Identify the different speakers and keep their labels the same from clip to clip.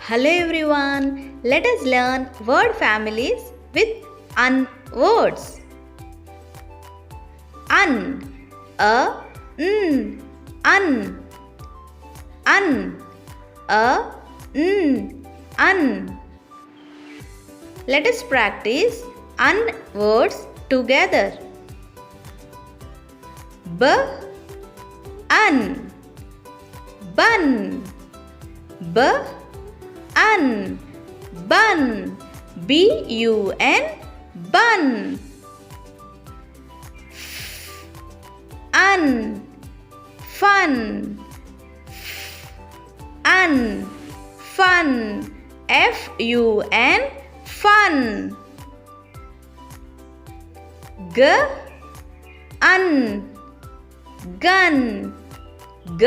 Speaker 1: Hello everyone, let us learn word families with un words. Un, a, n, un, un, a, n, un. Let us practice un words together. B, un, bun, b, un, bun, bun, bun. Un, fun, un, fun, fun, fun. G, un, gun, g,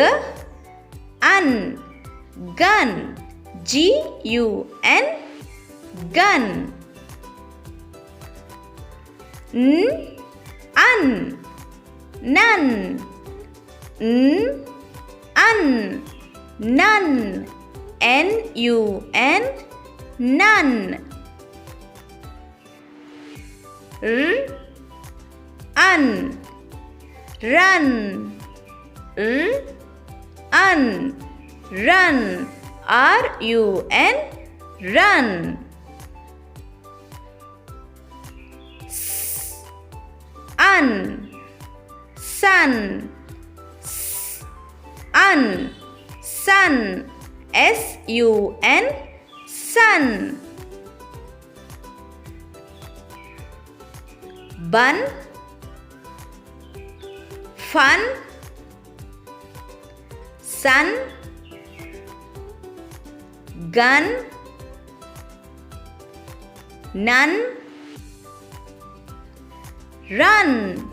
Speaker 1: un, gun, gun, gun. N, un, none, n, un, none, none. R, un, run, r, un, run, run. S, un, sun, un, sun, sun. Bun, fun, sun, gun, none, run.